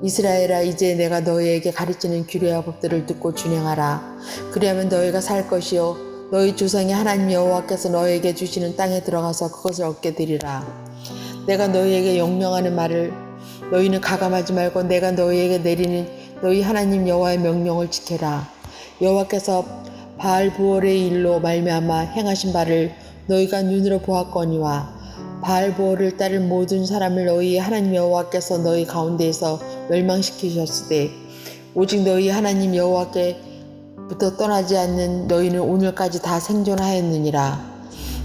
이스라엘아, 이제 내가 너희에게 가르치는 규례와 법들을 듣고 준행하라. 그리하면 너희가 살 것이요 너희 조상의 하나님 여호와께서 너희에게 주시는 땅에 들어가서 그것을 얻게 되리라. 내가 너희에게 명령하는 말을 너희는 가감하지 말고 내가 너희에게 내리는 너희 하나님 여호와의 명령을 지켜라. 여호와께서 바알브올의 일로 말미암아 행하신 바를 너희가 눈으로 보았거니와 바알브올을 따를 모든 사람을 너희 하나님 여호와께서 너희 가운데에서 멸망시키셨으되 오직 너희 하나님 여호와께부터 떠나지 않는 너희는 오늘까지 다 생존하였느니라.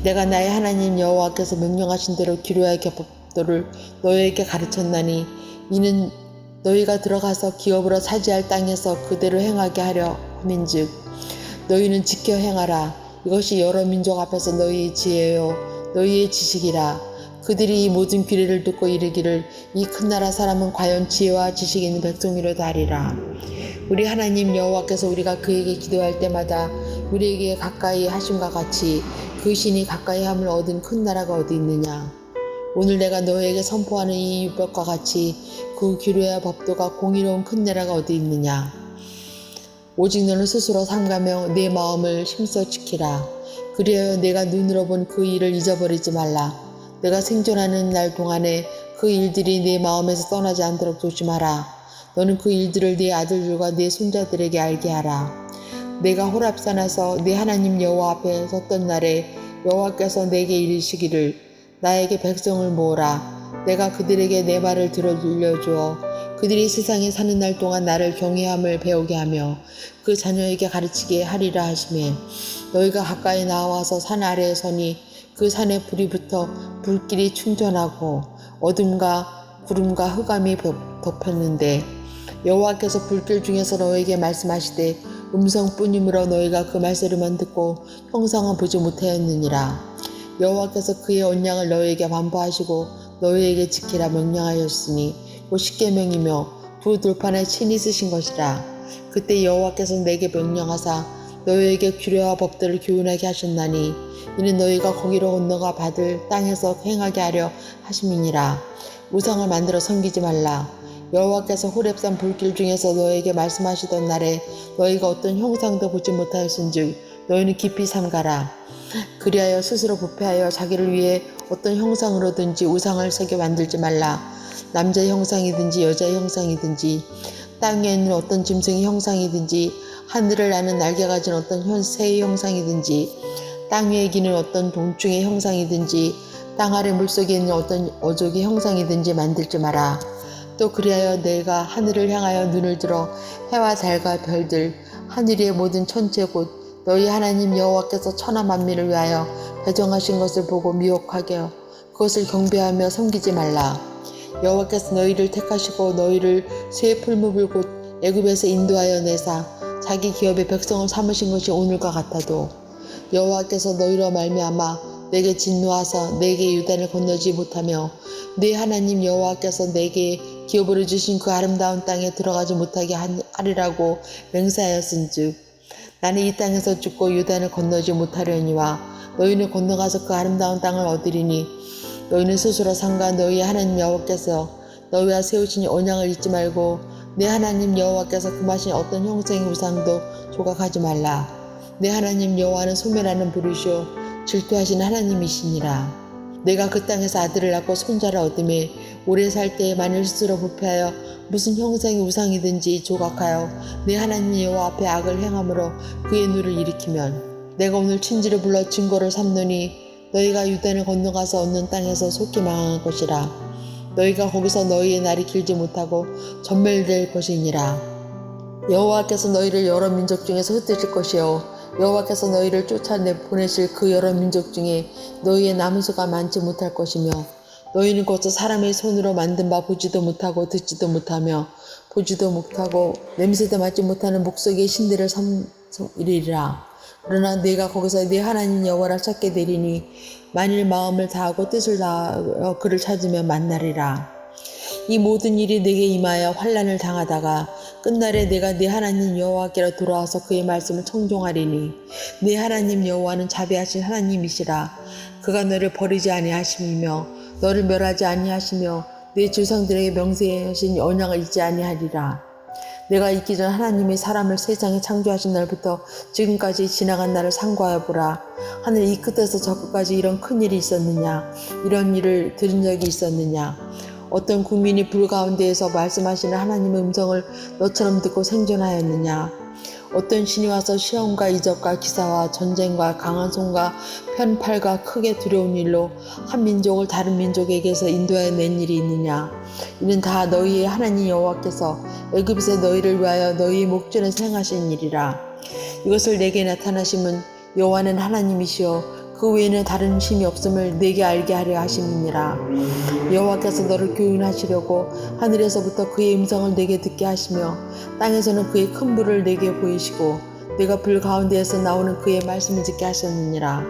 내가 나의 하나님 여호와께서 명령하신 대로 규례와 법도를 너희에게 가르쳤나니 이는 너희가 들어가서 기업으로 차지할 땅에서 그대로 행하게 하려 함인즉 너희는 지켜 행하라. 이것이 여러 민족 앞에서 너희의 지혜요 너희의 지식이라. 그들이 이 모든 규례를 듣고 이르기를 이 큰 나라 사람은 과연 지혜와 지식이 있는 백성이로다 하리라. 우리 하나님 여호와께서 우리가 그에게 기도할 때마다 우리에게 가까이 하심과 같이 그 신이 가까이 함을 얻은 큰 나라가 어디 있느냐. 오늘 내가 너에게 선포하는 이 율법과 같이 그 규례와 법도가 공의로운 큰 나라가 어디 있느냐. 오직 너는 스스로 삼가며 내 마음을 힘써 지키라. 그리하여 내가 눈으로 본 그 일을 잊어버리지 말라. 내가 생존하는 날 동안에 그 일들이 내 마음에서 떠나지 않도록 조심하라. 너는 그 일들을 네 아들들과 네 손자들에게 알게 하라. 내가 호랍산에서 내 하나님 여호와 앞에 섰던 날에 여호와께서 내게 이르시기를 나에게 백성을 모으라. 내가 그들에게 내 말을 들려주어 그들이 세상에 사는 날 동안 나를 경외함을 배우게 하며 그 자녀에게 가르치게 하리라 하시매 너희가 가까이 나와서 산 아래에 서니 그 산에 불이 붙어 불길이 충전하고 어둠과 구름과 흑암이 덮였는데 여호와께서 불길 중에서 너희에게 말씀하시되 음성뿐이므로 너희가 그 말소리만 듣고 형상은 보지 못하였느니라. 여호와께서 그의 언약을 너희에게 반포하시고 너희에게 지키라 명령하였으니 곧 십계명이며 두 돌판에 친히 쓰신 것이라. 그때 여호와께서 내게 명령하사 너희에게 규례와 법들을 교훈하게 하셨나니 이는 너희가 거기로 건너가 받을 땅에서 행하게 하려 하심이니라. 우상을 만들어 섬기지 말라. 여호와께서 호렙산 불길 중에서 너희에게 말씀하시던 날에 너희가 어떤 형상도 보지 못하였은즉 너희는 깊이 삼가라. 그리하여 스스로 부패하여 자기를 위해 어떤 형상으로든지 우상을 새겨 만들지 말라. 남자의 형상이든지 여자의 형상이든지 땅 위에 있는 어떤 짐승의 형상이든지 하늘을 나는 날개 가진 어떤 새의 형상이든지 땅 위에 기는 어떤 동충의 형상이든지 땅 아래 물속에 있는 어떤 어족의 형상이든지 만들지 마라. 또 그리하여 내가 하늘을 향하여 눈을 들어 해와 달과 별들 하늘 위의 모든 천체 곧 너희 하나님 여호와께서 천하 만민을 위하여 배정하신 것을 보고 미혹하게 그것을 경배하며 섬기지 말라. 여호와께서 너희를 택하시고 너희를 새 풀무불 곧 애굽에서 인도하여 내사 자기 기업의 백성을 삼으신 것이 오늘과 같아도 여호와께서 너희로 말미암아 내게 진노하사 내게 요단을 건너지 못하며 네 하나님 여호와께서 내게 기업으로 주신 그 아름다운 땅에 들어가지 못하게 하리라고 맹세하였은즉 나는 이 땅에서 죽고 요단을 건너지 못하려니와 너희는 건너가서 그 아름다운 땅을 얻으리니 너희는 스스로 삼가 너희 하나님 여호와께서 너희와 세우신 언약을 잊지 말고 내 하나님 여호와께서 금하신 어떤 형상의 우상도 조각하지 말라. 내 하나님 여호와는 소멸하는 불이시오 질투하시는 하나님이시니라. 내가 그 땅에서 아들을 낳고 손자를 얻음에 오래 살 때에 만일 스스로 부패하여 무슨 형상의 우상이든지 조각하여 내 하나님 여호와 앞에 악을 행함으로 그의怒를 일으키면 내가 오늘 친지를 불러 증거를 삼노니 너희가 유단을 건너가서 얻는 땅에서 속히 망할 것이라. 너희가 거기서 너희의 날이 길지 못하고 전멸될 것이니라. 여호와께서 너희를 여러 민족 중에서 흩으실 것이요 여호와께서 너희를 쫓아내 보내실 그 여러 민족 중에 너희의 남은 수가 많지 못할 것이며 너희는 거쳐 사람의 손으로 만든 바 보지도 못하고 듣지도 못하며 보지도 못하고 냄새도 맡지 못하는 목석의 신들을 섬기리라. 그러나 내가 거기서 네 하나님 여호와를 찾게 되리니 만일 마음을 다하고 뜻을 다하여 그를 찾으면 만나리라. 이 모든 일이 내게 임하여 환난을 당하다가 끝날에 내가 네 하나님 여호와께로 돌아와서 그의 말씀을 청종하리니 네 하나님 여호와는 자비하신 하나님이시라. 그가 너를 버리지 아니하심이며 너를 멸하지 아니하시며 내 조상들에게 명세하신 언약을 잊지 아니하리라. 내가 있기 전 하나님이 사람을 세상에 창조하신 날부터 지금까지 지나간 날을 상고하여 보라. 하늘 이 끝에서 저 끝까지 이런 큰 일이 있었느냐? 이런 일을 들은 적이 있었느냐? 어떤 국민이 불 가운데에서 말씀하시는 하나님의 음성을 너처럼 듣고 생존하였느냐? 어떤 신이 와서 시험과 이적과 기사와 전쟁과 강한 손과 편팔과 크게 두려운 일로 한 민족을 다른 민족에게서 인도해 낸 일이 있느냐? 이는 다 너희의 하나님 여호와께서 애굽에서 너희를 위하여 너희의 목전에서 행하신 일이라. 이것을 내게 나타나심은 여호와는 하나님이시여 그 외에는 다른 힘이 없음을 내게 알게 하려 하심이니라. 여호와께서 너를 교훈하시려고 하늘에서부터 그의 음성을 내게 듣게 하시며 땅에서는 그의 큰 불을 내게 보이시고 내가 불 가운데에서 나오는 그의 말씀을 듣게 하셨느니라.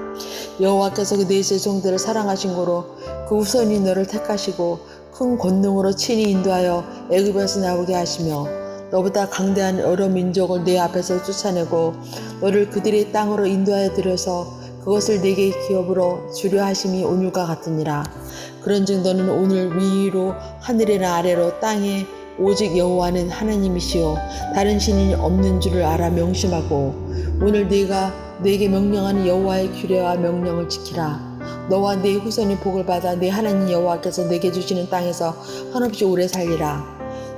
여호와께서 내 자손들을 사랑하신 고로 그 후손이 너를 택하시고 큰 권능으로 친히 인도하여 애굽에서 나오게 하시며 너보다 강대한 여러 민족을 내 앞에서 쫓아내고 너를 그들의 땅으로 인도하여 들여서 그것을 내게 기업으로 주려 하심이 오늘과 같으니라. 그런즉 너는 오늘 위로 하늘이나 아래로 땅에 오직 여호와는 하나님이시요 다른 신이 없는 줄을 알아 명심하고 오늘 내가 내게 명령하는 여호와의 규례와 명령을 지키라. 너와 네 후손이 복을 받아 내 하나님 여호와께서 내게 주시는 땅에서 한없이 오래 살리라.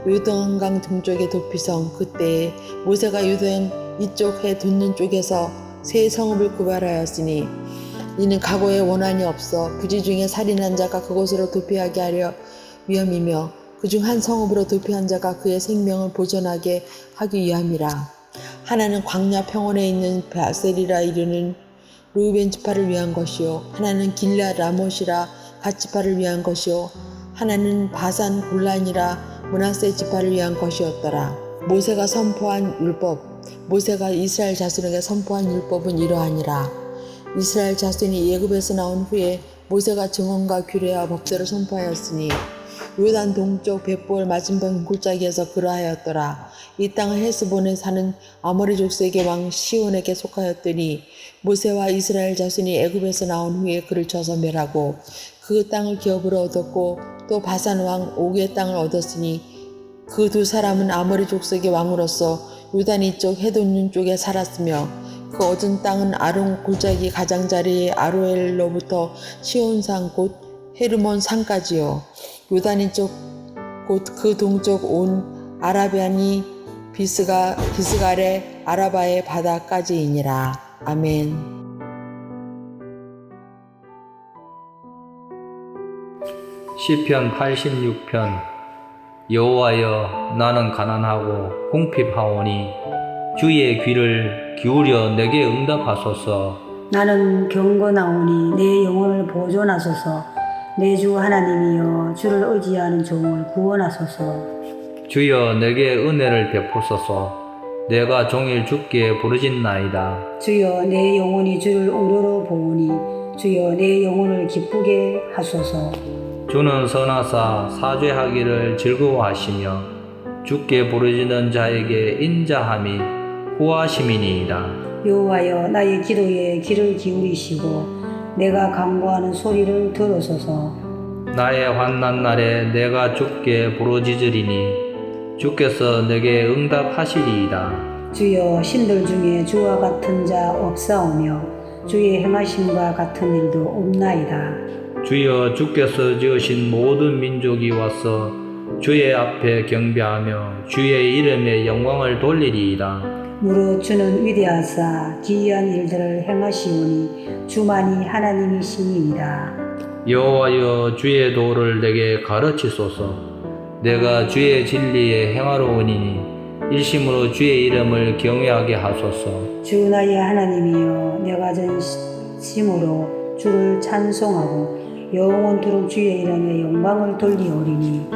요단강 동쪽의 도피성 그때에 모세가 요단 이쪽 해 돋는 쪽에서 세 성읍을 구발하였으니 이는 과거에 원한이 없어 부지 중에 살인한 자가 그곳으로 도피하게 하려 위함이며 그중 한 성읍으로 도피한 자가 그의 생명을 보존하게 하기 위함이라. 하나는 광야 평원에 있는 바셀이라 이르는 루벤 지파를 위한 것이요 하나는 길라 라못이라 갓 지파를 위한 것이요 하나는 바산 골란이라 므낫세 지파를 위한 것이었더라. 모세가 선포한 율법 모세가 이스라엘 자손에게 선포한 율법은 이러하니라. 이스라엘 자손이 애굽에서 나온 후에 모세가 증언과 규례와 법대로 선포하였으니 요단 동쪽 벳볼 맞은편 골짜기에서 그러하였더라. 이 땅은 헤스본에 사는 아모리 족속의 왕 시온에게 속하였더니 모세와 이스라엘 자손이 애굽에서 나온 후에 그를 쳐서 멸하고 그 땅을 기업으로 얻었고 또 바산 왕 옥의 땅을 얻었으니 그 두 사람은 아모리 족속의 왕으로서 요단 이쪽 해돋는 쪽에 살았으며 그 얻은 땅은 아론 골짜기 가장자리의 아로엘로부터 시온산 곧 헤르몬 산까지요. 요단 이쪽 곧 그 동쪽 온 아라비아니 비스갈의 아라바의 바다까지이니라. 아멘. 시편 86편. 여호와여 나는 가난하고 궁핍하오니 주의 귀를 기울여 내게 응답하소서. 나는 경건하오니 내 영혼을 보존하소서. 내 주 하나님이여 주를 의지하는 종을 구원하소서. 주여 내게 은혜를 베푸소서. 내가 종일 주께 부르짖나이다. 주여 내 영혼이 주를 우러러 보오니 주여 내 영혼을 기쁘게 하소서. 주는 선하사 사죄하기를 즐거워하시며 주께 부르짖는 자에게 인자함이 구하심이니이다. 여호와여 나의 기도에 귀를 기울이시고 내가 간구하는 소리를 들으소서. 나의 환난 날에 내가 주께 부르짖으리니 주께서 내게 응답하시리이다. 주여 신들 중에 주와 같은 자 없사오며 주의 행하심과 같은 일도 없나이다. 주여 주께서 지으신 모든 민족이 와서 주의 앞에 경배하며 주의 이름에 영광을 돌리리이다. 무릇 주는 위대하사 기이한 일들을 행하시오니 주만이 하나님이시니이다. 여호와여 주의 도를 내게 가르치소서. 내가 주의 진리에 행하로우니 일심으로 주의 이름을 경외하게 하소서. 주 나의 하나님이여 내가 전심으로 주를 찬송하고 영원토록 주의 이름에 영광을 돌리오리니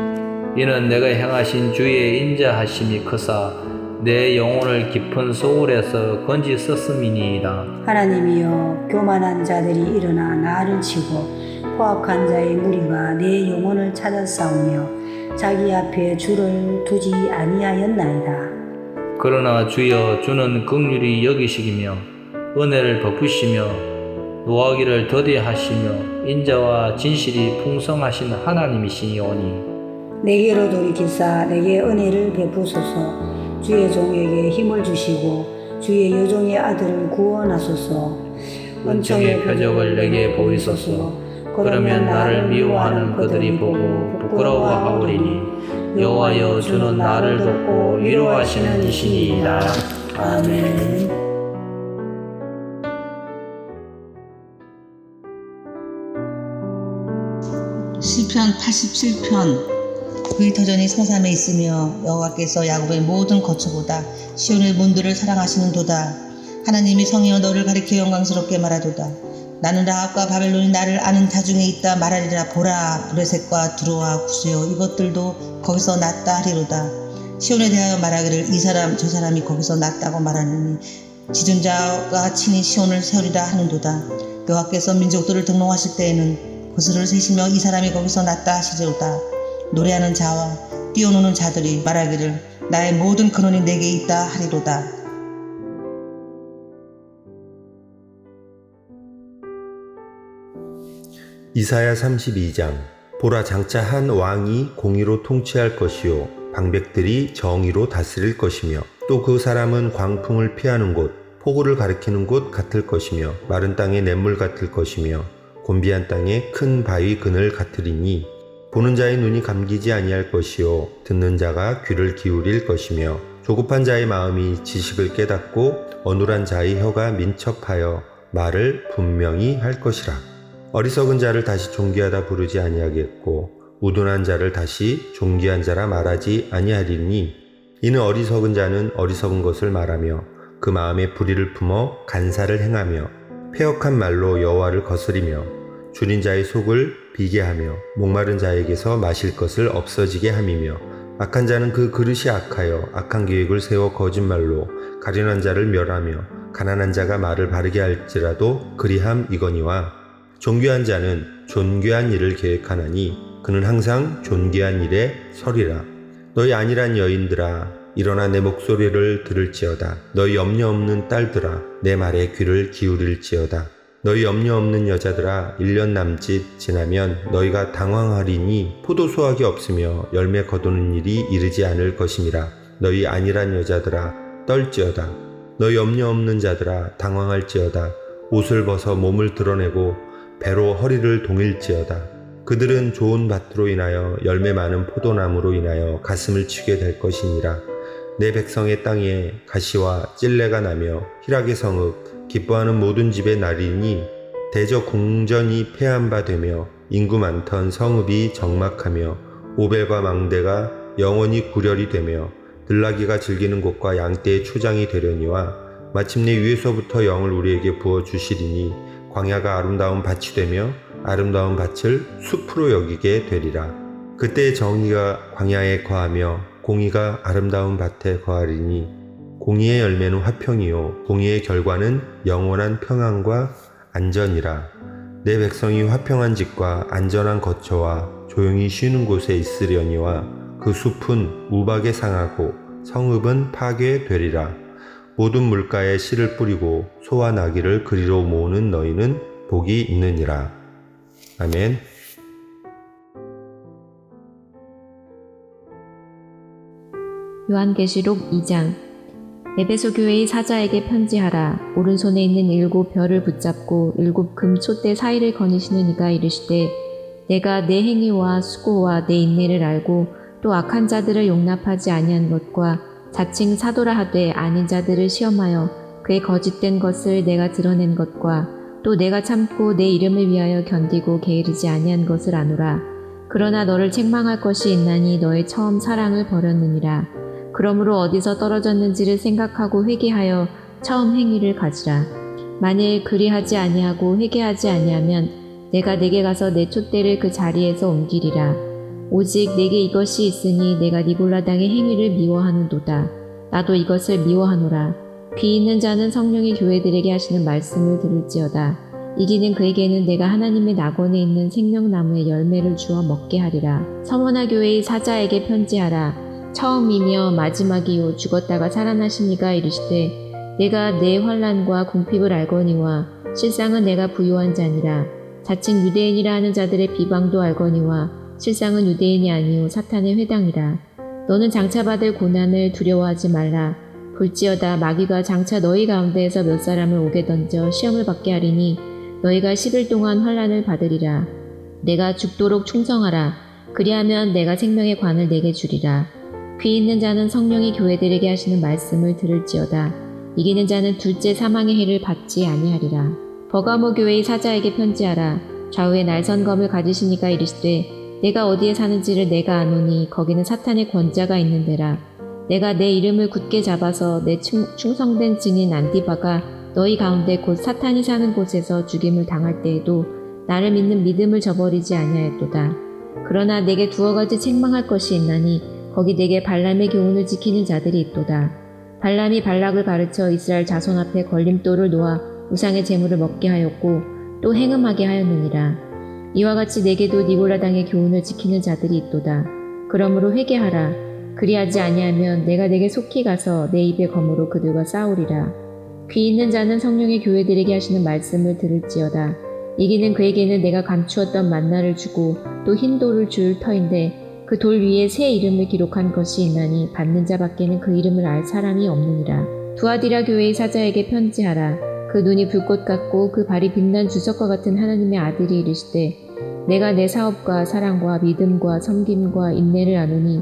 이는 내가 행하신 주의 인자하심이 크사 내 영혼을 깊은 소울에서 건지었음이니이다. 하나님이여 교만한 자들이 일어나 나를 치고 포악한 자의 무리가 내 영혼을 찾아 싸우며 자기 앞에 주를 두지 아니하였나이다. 그러나 주여 주는 긍휼히 여기시기며 은혜를 베푸시며 노하기를 더디하시며 인자와 진실이 풍성하신 하나님이시오니 내게로 돌이키사 내게 은혜를 베푸소서. 주의 종에게 힘을 주시고 주의 여종의 아들을 구원하소서. 은총의 표적을 내게 보이소서. 그러면 나를 미워하는 그들이 보고 부끄러워하오리니 여호와여 주는 나를 돕고 위로하시는 이시니이다. 아멘. 시편 87편. 그의 터전이 성삼에 있으며 여호와께서 야곱의 모든 거처보다 시온의 문들을 사랑하시는도다. 하나님이 성이여 너를 가리켜 영광스럽게 말하도다. 나는 라합과 바벨론이 나를 아는 자 중에 있다 말하리라. 보라, 브레셋과 두로와 구스요 이것들도 거기서 났다 하리로다. 시온에 대하여 말하기를 이 사람 저 사람이 거기서 났다고 말하느니 지존자가 친히 시온을 세우리라 하는도다. 여호와께서 민족들을 등록하실 때에는 그것을 세시며 이 사람이 거기서 났다 하시리로다. 노래하는 자와 뛰어노는 자들이 말하기를 나의 모든 근원이 내게 있다 하리로다. 이사야 32장. 보라, 장차 한 왕이 공의로 통치할 것이요 방백들이 정의로 다스릴 것이며 또 그 사람은 광풍을 피하는 곳, 폭우를 가리키는 곳 같을 것이며 마른 땅의 냇물 같을 것이며 곤비한 땅에 큰 바위 그늘 같으리니 보는 자의 눈이 감기지 아니할 것이요 듣는 자가 귀를 기울일 것이며 조급한 자의 마음이 지식을 깨닫고 어눌한 자의 혀가 민첩하여 말을 분명히 할 것이라. 어리석은 자를 다시 존귀하다 부르지 아니하겠고 우둔한 자를 다시 존귀한 자라 말하지 아니하리니 이는 어리석은 자는 어리석은 것을 말하며 그 마음에 불의를 품어 간사를 행하며 패역한 말로 여호와를 거스리며 줄인 자의 속을 비게 하며 목마른 자에게서 마실 것을 없어지게 함이며 악한 자는 그 그릇이 악하여 악한 계획을 세워 거짓말로 가련한 자를 멸하며 가난한 자가 말을 바르게 할지라도 그리함 이거니와 존귀한 자는 존귀한 일을 계획하나니 그는 항상 존귀한 일에 서리라. 너희 안일한 여인들아 일어나 내 목소리를 들을지어다. 너희 염려 없는 딸들아 내 말에 귀를 기울일지어다. 너희 염려 없는 여자들아 1년 남짓 지나면 너희가 당황하리니 포도 수확이 없으며 열매 거두는 일이 이르지 않을 것임이라. 너희 안일한 여자들아 떨지어다. 너희 염려 없는 자들아 당황할지어다. 옷을 벗어 몸을 드러내고 배로 허리를 동일지어다. 그들은 좋은 밭으로 인하여 열매 많은 포도나무로 인하여 가슴을 치게 될 것이니라. 내 백성의 땅에 가시와 찔레가 나며 희락의 성읍 기뻐하는 모든 집에 나리니 대저 궁전이 폐한 바 되며 인구 많던 성읍이 적막하며 오벨과 망대가 영원히 구렬이 되며 들나귀가 즐기는 곳과 양떼의 초장이 되려니와 마침내 위에서부터 영을 우리에게 부어주시리니 광야가 아름다운 밭이 되며 아름다운 밭을 숲으로 여기게 되리라. 그때 정의가 광야에 거하며 공의가 아름다운 밭에 거하리니 공의의 열매는 화평이요 공의의 결과는 영원한 평안과 안전이라. 내 백성이 화평한 집과 안전한 거처와 조용히 쉬는 곳에 있으려니와 그 숲은 우박에 상하고 성읍은 파괴되리라. 모든 물가에 씨를 뿌리고 소와 나귀를 그리로 모으는 너희는 복이 있느니라. 아멘. 요한계시록 2장. 에베소 교회의 사자에게 편지하라. 오른손에 있는 7 별을 붙잡고 7 금 촛대 사이를 거니시는 이가 이르시되 내가 내 행위와 수고와 내 인내를 알고 또 악한 자들을 용납하지 아니한 것과 자칭 사도라 하되 아닌 자들을 시험하여 그의 거짓된 것을 내가 드러낸 것과 또 내가 참고 내 이름을 위하여 견디고 게으르지 아니한 것을 아노라. 그러나 너를 책망할 것이 있나니 너의 처음 사랑을 버렸느니라. 그러므로 어디서 떨어졌는지를 생각하고 회개하여 처음 행위를 가지라. 만일 그리하지 아니하고 회개하지 아니하면 내가 내게 가서 내 촛대를 그 자리에서 옮기리라. 오직 내게 이것이 있으니 내가 니골라당의 행위를 미워하는도다. 나도 이것을 미워하노라. 귀 있는 자는 성령이 교회들에게 하시는 말씀을 들을지어다. 이기는 그에게는 내가 하나님의 낙원에 있는 생명나무의 열매를 주어 먹게 하리라. 서머나 교회의 사자에게 편지하라. 처음이며 마지막이요 죽었다가 살아나신 이가 이르시되 내가 내 환난과 궁핍을 알거니와 실상은 내가 부요한 자니라. 자칭 유대인이라 하는 자들의 비방도 알거니와 실상은 유대인이 아니오 사탄의 회당이라. 너는 장차 받을 고난을 두려워하지 말라. 볼지어다 마귀가 장차 너희 가운데에서 몇 사람을 옥에 던져 시험을 받게 하리니 너희가 10일 동안 환난을 받으리라. 내가 죽도록 충성하라. 그리하면 내가 생명의 관을 내게 주리라. 귀 있는 자는 성령이 교회들에게 하시는 말씀을 들을지어다. 이기는 자는 둘째 사망의 해를 받지 아니하리라. 버가모 교회의 사자에게 편지하라. 좌우에 날선검을 가지시니까 이르시되 내가 어디에 사는지를 내가 아노니 거기는 사탄의 권자가 있는 데라. 내가 내 이름을 굳게 잡아서 내 충성된 증인 안디바가 너희 가운데 곧 사탄이 사는 곳에서 죽임을 당할 때에도 나를 믿는 믿음을 저버리지 아니하였도다. 그러나 내게 두어 가지 책망할 것이 있나니 거기 내게 발람의 교훈을 지키는 자들이 있도다. 발람이 발락을 가르쳐 이스라엘 자손 앞에 걸림돌을 놓아 우상의 재물을 먹게 하였고 또 행음하게 하였느니라. 이와 같이 내게도 니골라당의 교훈을 지키는 자들이 있도다. 그러므로 회개하라. 그리하지 아니하면 내가 내게 속히 가서 내 입의 검으로 그들과 싸우리라. 귀 있는 자는 성령의 교회들에게 하시는 말씀을 들을지어다. 이기는 그에게는 내가 감추었던 만나를 주고 또 흰 돌을 줄 터인데 그 돌 위에 새 이름을 기록한 것이 있나니 받는 자밖에는 그 이름을 알 사람이 없느니라. 두아디라 교회의 사자에게 편지하라. 그 눈이 불꽃 같고 그 발이 빛난 주석과 같은 하나님의 아들이 이르시되 내가 내 사업과 사랑과 믿음과 섬김과 인내를 아노니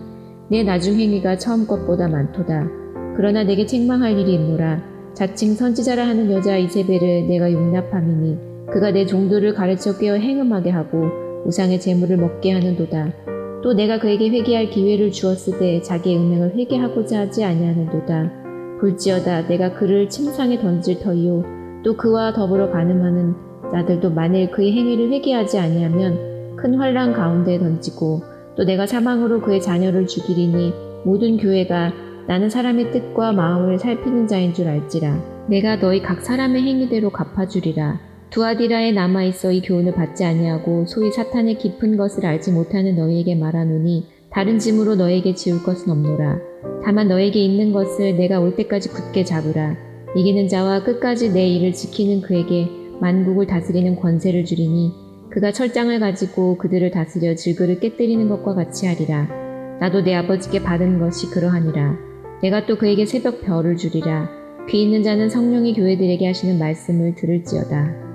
내 나중 행위가 처음 것보다 많도다. 그러나 내게 책망할 일이 있노라. 자칭 선지자라 하는 여자 이세벨을 내가 용납함이니 그가 내 종들을 가르쳐 깨어 행음하게 하고 우상의 재물을 먹게 하는도다. 또 내가 그에게 회개할 기회를 주었을 때 자기의 음행을 회개하고자 하지 아니하는도다. 볼지어다 내가 그를 침상에 던질 터이요 또 그와 더불어 간음하는 자들도 만일 그의 행위를 회개하지 아니하면 큰 환난 가운데에 던지고 또 내가 사망으로 그의 자녀를 죽이리니 모든 교회가 나는 사람의 뜻과 마음을 살피는 자인 줄 알지라. 내가 너희 각 사람의 행위대로 갚아주리라. 두아디라에 남아있어 이 교훈을 받지 아니하고 소위 사탄의 깊은 것을 알지 못하는 너희에게 말하노니 다른 짐으로 너희에게 지울 것은 없노라. 다만 너희에게 있는 것을 내가 올 때까지 굳게 잡으라. 이기는 자와 끝까지 내 일을 지키는 그에게 만국을 다스리는 권세를 주리니 그가 철장을 가지고 그들을 다스려 질그를 깨뜨리는 것과 같이 하리라. 나도 내 아버지께 받은 것이 그러하니라. 내가 또 그에게 새벽 별을 주리라. 귀 있는 자는 성령이 교회들에게 하시는 말씀을 들을지어다.